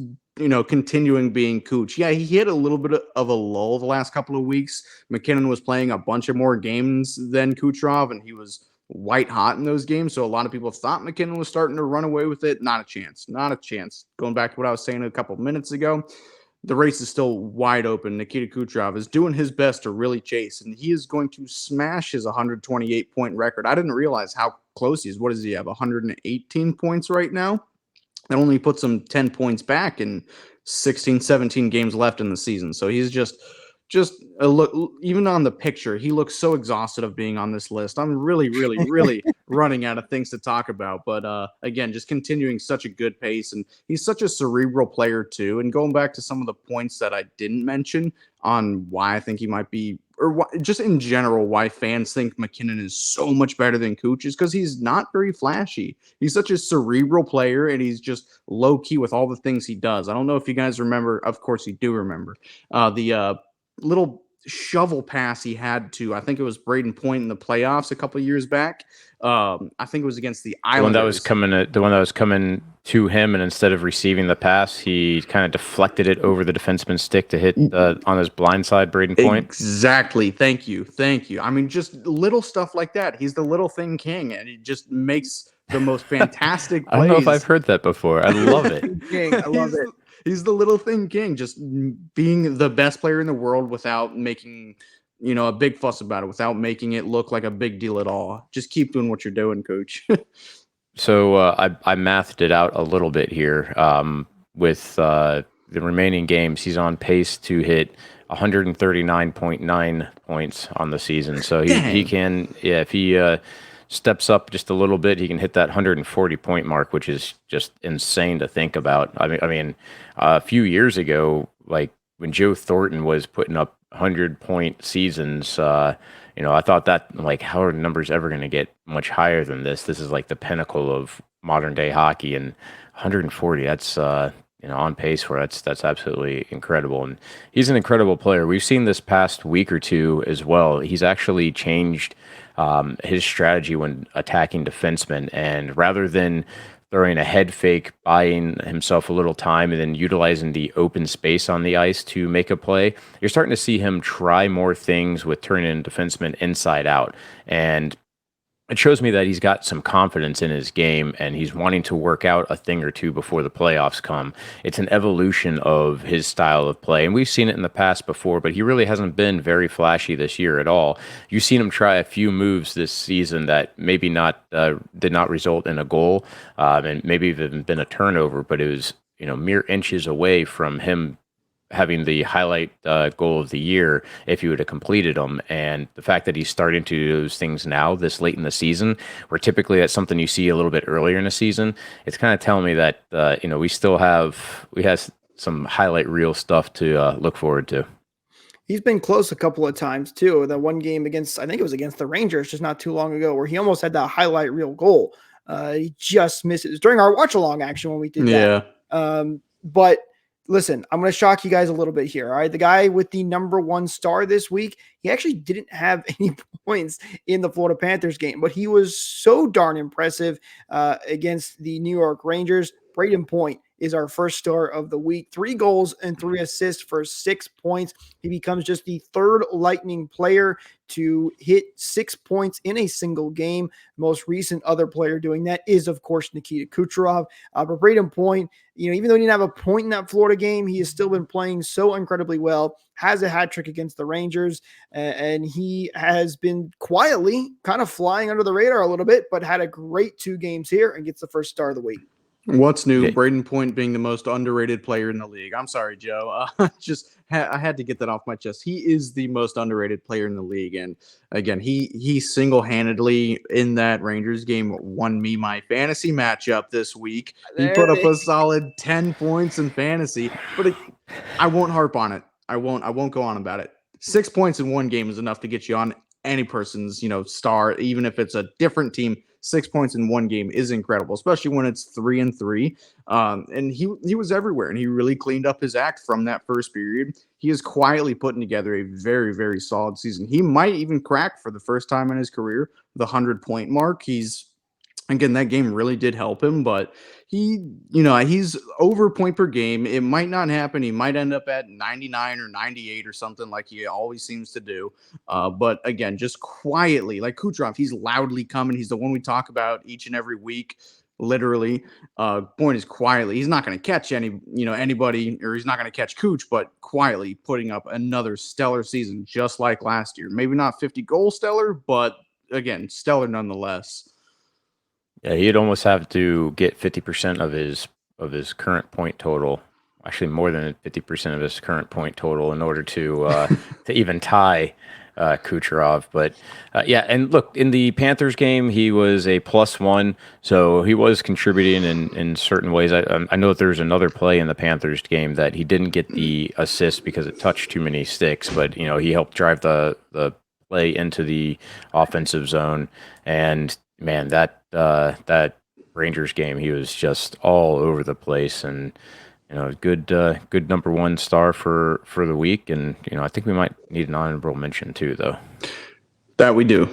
continuing being Cooch. Yeah, he hit a little bit of a lull the last couple of weeks. McKinnon was playing a bunch of more games than Kucherov, and he was white hot in those games. So a lot of people thought McKinnon was starting to run away with it. Not a chance. Not a chance. Going back to what I was saying a couple of minutes ago, the race is still wide open. Nikita Kucherov is doing his best to really chase, and he is going to smash his 128-point record. I didn't realize how close he is. What does he have, 118 points right now? That only puts him 10 points back in 16, 17 games left in the season. So he's just just a look, even on the picture, he looks so exhausted of being on this list. I'm really, really, really running out of things to talk about. But again, just continuing such a good pace. And he's such a cerebral player, too. And going back to some of the points that I didn't mention on why I think he might be, or why, just in general, why fans think McKinnon is so much better than Kuch is because he's not very flashy. He's such a cerebral player, and he's just low key with all the things he does. I don't know if you guys remember. Of course, you do remember the little shovel pass he had to, I think it was Braden Point in the playoffs a couple of years back. I think it was against the Islanders. The one that was coming to him, and instead of receiving the pass, he kind of deflected it over the defenseman's stick to hit on his blind side, Braden Point. Exactly. Thank you. I mean, just little stuff like that. He's the little thing king, and he just makes the most fantastic plays. I don't know if I've heard that before. I love it. I love it. He's the little thing king, just being the best player in the world without making, a big fuss about it, without making it look like a big deal at all. Just keep doing what you're doing, Coach. So I mathed it out a little bit here. With the remaining games, he's on pace to hit 139.9 points on the season. So he can, if he steps up just a little bit, he can hit that 140-point mark, which is just insane to think about. I mean, a few years ago, like when Joe Thornton was putting up 100-point seasons, I thought that, like, how are numbers ever going to get much higher than this? This is like the pinnacle of modern day hockey, and 140, that's on pace for it. That's absolutely incredible. And he's an incredible player. We've seen this past week or two as well. He's actually changed his strategy when attacking defensemen, and rather than throwing a head fake, buying himself a little time, and then utilizing the open space on the ice to make a play, you're starting to see him try more things with turning defensemen inside out. And it shows me that he's got some confidence in his game, and he's wanting to work out a thing or two before the playoffs come. It's an evolution of his style of play, and we've seen it in the past before, but he really hasn't been very flashy this year at all. You've seen him try a few moves this season that maybe did not result in a goal, and maybe even been a turnover, but it was mere inches away from him having the highlight goal of the year if he would have completed them. And the fact that he's starting to do those things now this late in the season, where typically that's something you see a little bit earlier in the season, it's kind of telling me that we have some highlight reel stuff to look forward to. He's been close a couple of times too. The one game I think it was against the Rangers just not too long ago, where he almost had that highlight reel goal. He just missed it. It was during our watch along action when we did that. But listen, I'm going to shock you guys a little bit here. All right. The guy with the number 1 star this week, he actually didn't have any points in the Florida Panthers game, but he was so darn impressive against the New York Rangers. Braden Point is our first star of the week. 3 goals and 3 assists for 6 points. He becomes just the 3rd Lightning player to hit 6 points in a single game. Most recent other player doing that is, of course, Nikita Kucherov. But Braden Point, even though he didn't have a point in that Florida game, he has still been playing so incredibly well. Has a hat trick against the Rangers, and he has been quietly kind of flying under the radar a little bit, but had a great 2 games here and gets the first star of the week. What's new? Braden Point being the most underrated player in the league. I'm sorry, Joe. I had to get that off my chest. He is the most underrated player in the league. And again, he single-handedly in that Rangers game won me my fantasy matchup this week. He put up a solid 10 points in fantasy, but I won't harp on it. I won't go on about it. 6 points in one game is enough to get you on any person's, star, even if it's a different team. 6 points in one game is incredible, especially when it's 3-3. And he was everywhere, and he really cleaned up his act from that first period. He is quietly putting together a very, very solid season. He might even crack for the first time in his career the 100-point mark. Again, that game really did help him, but he's over point per game. It might not happen. He might end up at 99 or 98 or something like he always seems to do. But again, just quietly, like Kucherov, he's loudly coming. He's the one we talk about each and every week, literally. Point is quietly. He's not going to catch anybody, or he's not going to catch Kuch, but quietly putting up another stellar season, just like last year. Maybe not 50 goal stellar, but again, stellar nonetheless. Yeah, he'd almost have to get 50% of his current point total actually more than 50% of his current point total in order to even tie Kucherov. But yeah, and look, in the Panthers game, he was a +1, so he was contributing in certain ways. I know that there's another play in the Panthers game that he didn't get the assist because it touched too many sticks, but he helped drive the play into the offensive zone. And man, that Rangers game, he was just all over the place, and good number one star for the week. And I think we might need an honorable mention too, though. That we do.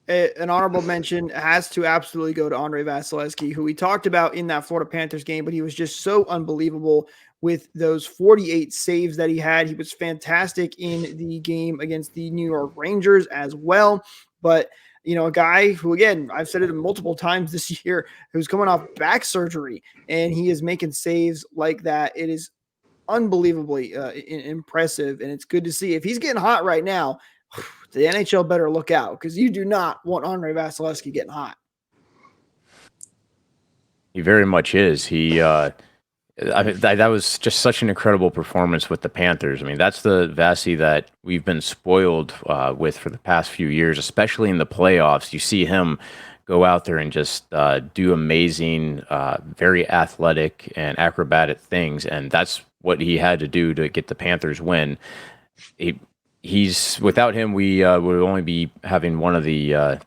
An honorable mention has to absolutely go to Andrei Vasilevsky, who we talked about in that Florida Panthers game, but he was just so unbelievable with those 48 saves that he had. He was fantastic in the game against the New York Rangers as well. But a guy who, again, I've said it multiple times this year, who's coming off back surgery, and he is making saves like that. It is unbelievably impressive, and it's good to see. If he's getting hot right now, the NHL better look out, because you do not want Andrei Vasilevsky getting hot. He very much is. That was just such an incredible performance with the Panthers. I mean, that's the Vasy that we've been spoiled with for the past few years, especially in the playoffs. You see him go out there and just do amazing, very athletic and acrobatic things, and that's what he had to do to get the Panthers win. He's without him, we would only be having one of the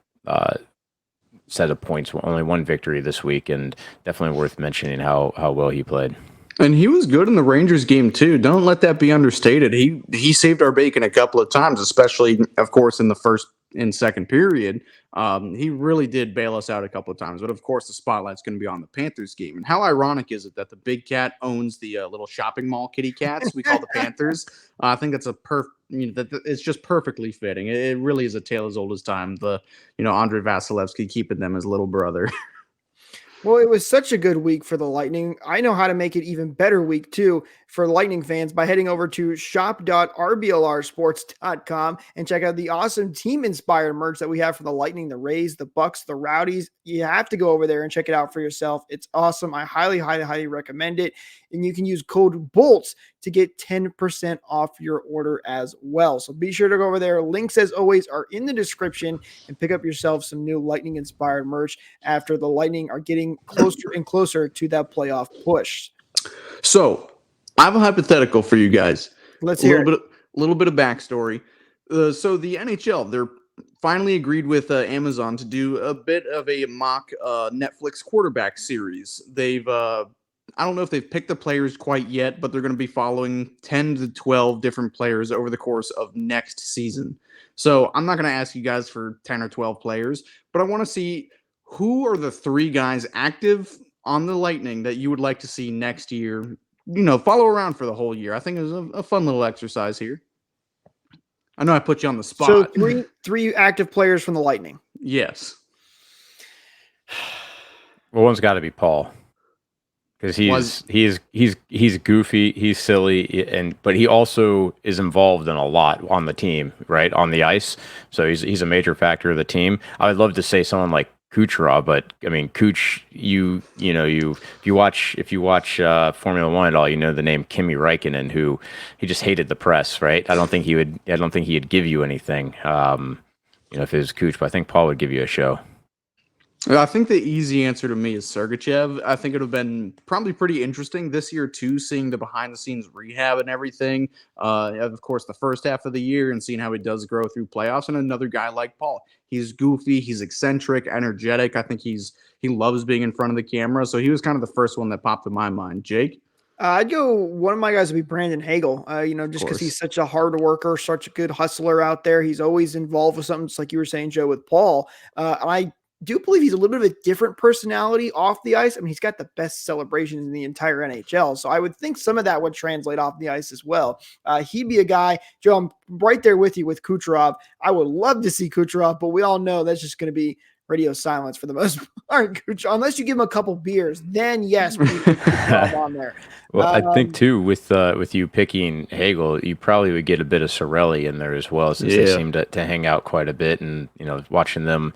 set of points, only one victory this week, and definitely worth mentioning how well he played. And he was good in the Rangers game too. Don't let that be understated. He saved our bacon a couple of times, especially, of course, in the first and second period. He really did bail us out a couple of times. But of course, the spotlight's going to be on the Panthers game. And how ironic is it that the big cat owns the little shopping mall kitty cats we call the Panthers? I think that's it's just perfectly fitting. It really is a tale as old as time. Andrei Vasilevsky keeping them as little brother. Well, it was such a good week for the Lightning. I know how to make it even better week too for Lightning fans by heading over to shop.rblrsports.com and check out the awesome team-inspired merch that we have for the Lightning, the Rays, the Bucks, the Rowdies. You have to go over there and check it out for yourself. It's awesome. I highly, highly, highly recommend it. And you can use code BOLTS to get 10% off your order as well. So be sure to go over there. Links, as always, are in the description, and pick up yourself some new Lightning-inspired merch after the Lightning are getting closer and closer to that playoff push. So I have a hypothetical for you guys. Let's hear it. A little bit of backstory. So the NHL, they're finally agreed with Amazon to do a bit of a mock Netflix quarterback series. They've I don't know if they've picked the players quite yet, but they're going to be following 10 to 12 different players over the course of next season. So I'm not going to ask you guys for 10 or 12 players, but I want to see who are the 3 guys active on the Lightning that you would like to see next year, follow around for the whole year. I think it was a fun little exercise here. I know I put you on the spot. So three active players from the Lightning. Yes. Well, one's got to be Paul, because he's goofy, he's silly, but he also is involved in a lot on the team, right, on the ice. So he's a major factor of the team. I would love to say someone like Kucherov, but I mean, Kuch, if you watch Formula One at all, the name Kimi Räikkönen, who he just hated the press, right? I don't think he'd give you anything, if it was Kuch, but I think Paul would give you a show. I think the easy answer to me is Sergachev. I think it would have been probably pretty interesting this year too, seeing the behind-the-scenes rehab and everything. Of course, the first half of the year, and seeing how he does grow through playoffs. And another guy like Paul, he's goofy, he's eccentric, energetic. I think he loves being in front of the camera. So he was kind of the first one that popped in my mind. Jake? I'd go, one of my guys would be Brandon Hagel, just because he's such a hard worker, such a good hustler out there. He's always involved with something, just like you were saying, Joe, with Paul. And I do believe he's a little bit of a different personality off the ice. I mean, he's got the best celebrations in the entire NHL. So I would think some of that would translate off the ice as well. He'd be a guy, Joe, I'm right there with you with Kucherov. I would love to see Kucherov, but we all know that's just going to be radio silence for the most part. Unless you give him a couple beers, then yes, we can put on there. Well, I think too, with you picking Hagel, you probably would get a bit of Sorelli in there as well, since they seem to hang out quite a bit, and watching them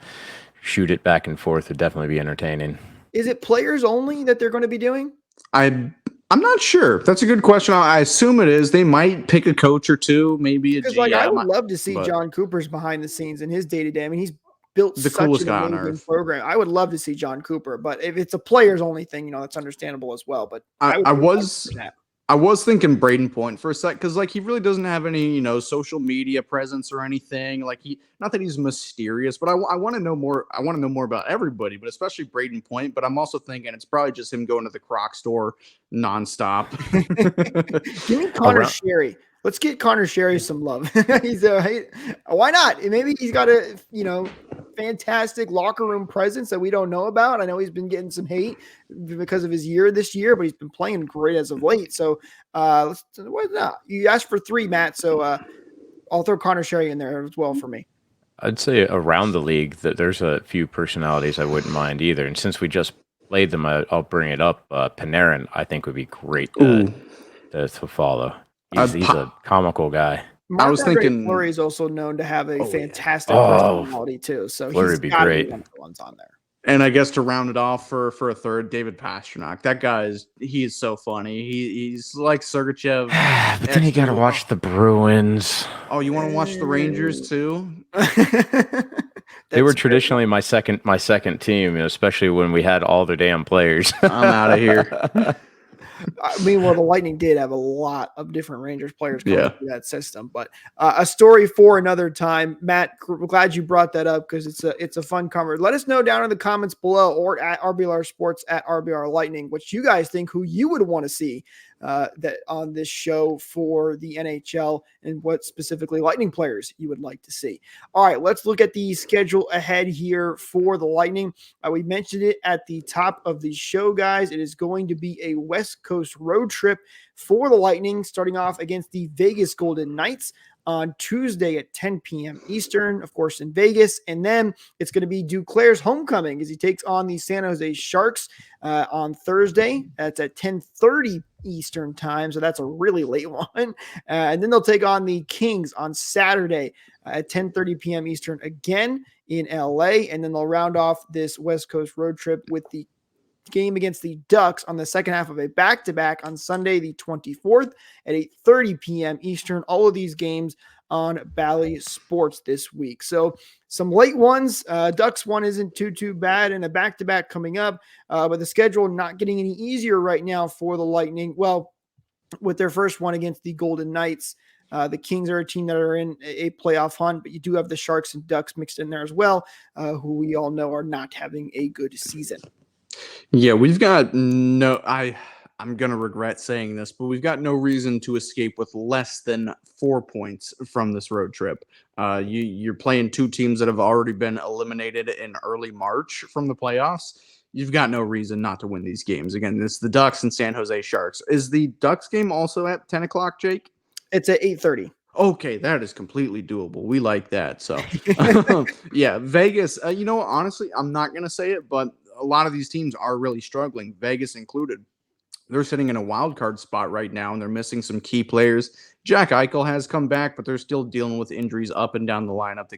shoot it back and forth would definitely be entertaining. Is it players only that they're going to be doing? I I'm not sure. That's a good question. I assume it is. They might pick a coach or two, maybe a Because GM. I would love to see but John Cooper's behind the scenes and his day to day. I mean, he's built the such coolest an guy on amazing earth. program. I would love to see John Cooper, but if it's a players only thing, that's understandable as well. But I was thinking Braden Point for a sec because he really doesn't have any social media presence or anything. Not that he's mysterious, but I want to know more. I want to know more about everybody, but especially Braden Point. But I'm also thinking it's probably just him going to the Croc store nonstop. Give me Connor Sherry. Let's get Connor Sherry some love. Why not? Maybe he's got a fantastic locker room presence that we don't know about. I know he's been getting some hate because of his year this year, but he's been playing great as of late. So why not? You asked for 3, Matt. So I'll throw Connor Sherry in there as well for me. I'd say around the league that there's a few personalities I wouldn't mind either. And since we just played them, I'll bring it up. Panarin, I think, would be great to follow. He's a comical guy. I was thinking Fleury is also known to have a fantastic personality too. So Fleury'd be great. One of the ones on there. And I guess to round it off for a third, David Pastrnak. That guy he's so funny. He's like Sergachev. But then you got to watch the Bruins. Oh, you want to watch the Rangers too? They were traditionally my second team, especially when we had all their damn players. I'm out of here. I mean, the Lightning did have a lot of different Rangers players coming through that system, but a story for another time. Matt, glad you brought that up because it's a fun conversation. Let us know down in the comments below or at RBLR Sports at RBLR Lightning what you guys think, who you would want to see that on this show for the NHL and what specifically Lightning players you would like to see. All right, let's look at the schedule ahead here for the Lightning. We mentioned it at the top of the show, guys. It is going to be a West Coast road trip for the Lightning, starting off against the Vegas Golden Knights on Tuesday at 10 p.m. Eastern, of course, in Vegas. And then it's going to be Duclair's homecoming as he takes on the San Jose Sharks on Thursday. That's at 10:30 Eastern time, so that's a really late one. And then they'll take on the Kings on Saturday at 10:30 p.m. Eastern again in LA. And then they'll round off this West Coast road trip with the game against the Ducks on the second half of a back-to-back on Sunday, the 24th at 8:30 p.m. Eastern. All of these games on Bally Sports this week. So some late ones. Ducks one isn't too bad, and a back-to-back coming up, but the schedule not getting any easier right now for the Lightning. Well, with their first one against the Golden Knights, the Kings are a team that are in a playoff hunt, but you do have the Sharks and Ducks mixed in there as well, who we all know are not having a good season. Yeah, we've got I'm going to regret saying this, but we've got no reason to escape with less than 4 points from this road trip. You're playing two teams that have already been eliminated in early March from the playoffs. You've got no reason not to win these games. Again, it's the Ducks and San Jose Sharks. Is the Ducks game also at 10 o'clock, Jake? It's at 8:30. Okay, that is completely doable. We like that. So, yeah, Vegas, honestly, I'm not going to say it, but a lot of these teams are really struggling, Vegas included. They're sitting in a wild card spot right now, and they're missing some key players. Jack Eichel has come back, but they're still dealing with injuries up and down the lineup.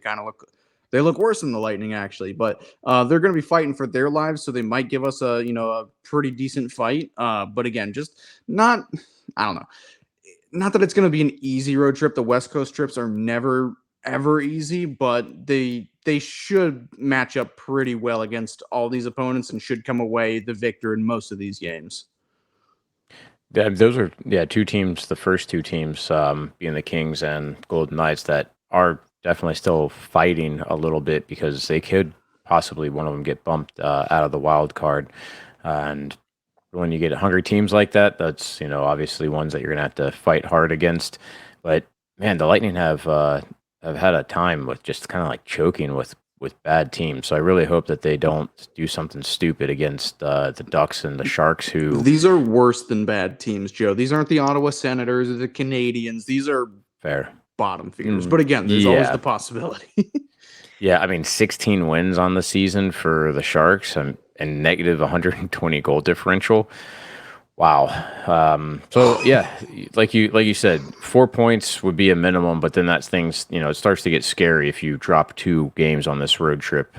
They look worse than the Lightning, actually, but they're going to be fighting for their lives, so they might give us a pretty decent fight. But again, just I don't know. Not that it's going to be an easy road trip. The West Coast trips are never, ever easy, but they should match up pretty well against all these opponents and should come away the victor in most of these games. Yeah, those are two teams, the first two teams being the Kings and Golden Knights, that are definitely still fighting a little bit because they could possibly one of them get bumped out of the wild card. And when you get hungry teams like that, that's obviously ones that you're gonna have to fight hard against. But man, the Lightning have had a time with just kind of like choking with bad teams. So I really hope that they don't do something stupid against the Ducks and the Sharks, who... These are worse than bad teams, Joe. These aren't the Ottawa Senators or the Canadians. These are fair bottom feeders. But again, there's always the possibility. Yeah, I mean, 16 wins on the season for the Sharks and negative 120 goal differential. Wow. So yeah, like you said, 4 points would be a minimum, but then that's things, it starts to get scary if you drop 2 games on this road trip,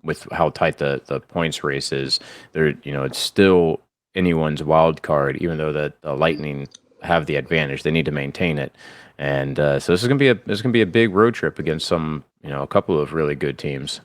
with how tight the points race is. There, it's still anyone's wild card, even though the Lightning have the advantage. They need to maintain it. And so this is gonna be a big road trip against a couple of really good teams.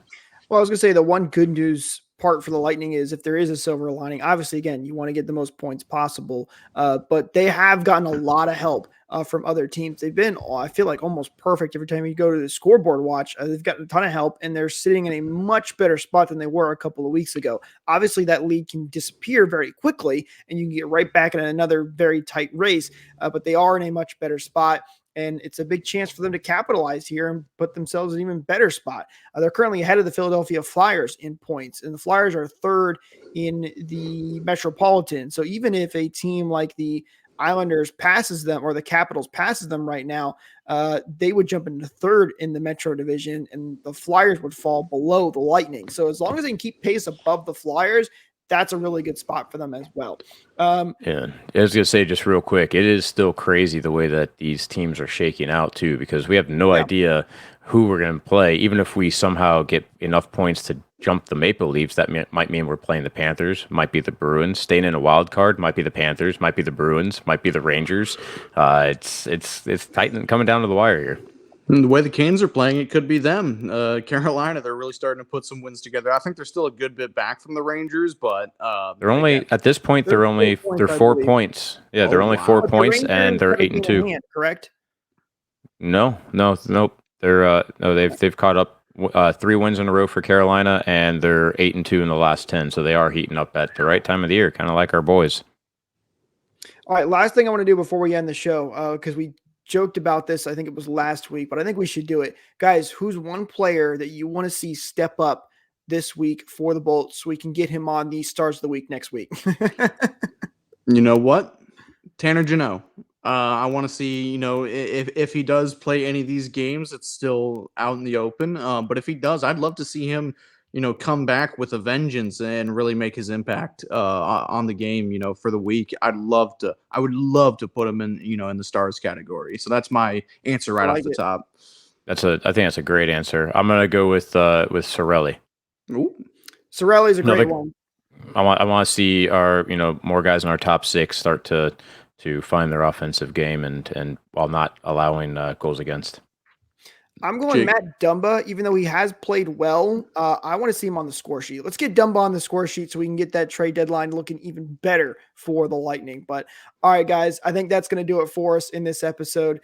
Well, I was going to say the one good news part for the Lightning is if there is a silver lining, obviously, again, you want to get the most points possible, but they have gotten a lot of help from other teams. They've been, I feel like, almost perfect every time you go to the scoreboard watch. They've gotten a ton of help, and they're sitting in a much better spot than they were a couple of weeks ago. Obviously, that lead can disappear very quickly, and you can get right back in another very tight race, but they are in a much better spot. And it's a big chance for them to capitalize here and put themselves in an even better spot. They're currently ahead of the Philadelphia Flyers in points, and the Flyers are third in the Metropolitan. So even if a team like the Islanders passes them or the Capitals passes them right now, they would jump into third in the Metro division, and the Flyers would fall below the Lightning. So as long as they can keep pace above the Flyers, that's a really good spot for them as well. Yeah, I was going to say just real quick, it is still crazy the way that these teams are shaking out too, because we have no idea who we're going to play. Even if we somehow get enough points to jump the Maple Leafs, that might mean we're playing the Panthers, might be the Bruins. Staying in a wild card might be the Panthers, might be the Bruins, might be the Rangers. It's tight and coming down to the wire here. And the way the Canes are playing, it could be them. Carolina, they're really starting to put some wins together. I think they're still a good bit back from the Rangers, but they're only at this point. They're 4 points. Yeah, they're only 4 points, and they're 8-2. Correct? Nope. They're they've caught up 3 wins in a row for Carolina, and they're 8-2 in the last 10. So they are heating up at the right time of the year, kind of like our boys. All right, last thing I want to do before we end the show, because we joked about this, I think it was last week, but I think we should do it. Guys, who's one player that you want to see step up this week for the Bolts so we can get him on the Stars of the Week next week? You know what? Tanner Jeannot. I want to see, if he does play any of these games, it's still out in the open. But if he does, I'd love to see him, come back with a vengeance and really make his impact on the game, for the week. I would love to put him in, in the Stars category. So that's my answer right off the top. I think that's a great answer. I'm gonna go with Cirelli. Ooh. Cirelli's a great one. I want to see our, more guys in our top 6 start to find their offensive game and while not allowing goals against. I'm going Matt Dumba, even though he has played well. I want to see him on the score sheet. Let's get Dumba on the score sheet so we can get that trade deadline looking even better for the Lightning. But all right, guys, I think that's going to do it for us in this episode.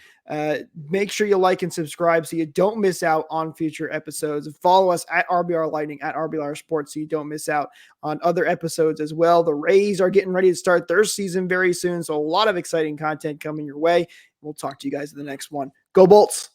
Make sure you like and subscribe so you don't miss out on future episodes. Follow us at RBR Lightning, at RBLR Sports, so you don't miss out on other episodes as well. The Rays are getting ready to start their season very soon, so a lot of exciting content coming your way. We'll talk to you guys in the next one. Go Bolts!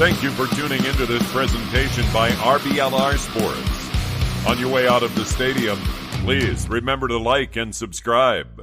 Thank you for tuning into this presentation by RBLR Sports. On your way out of the stadium, please remember to like and subscribe.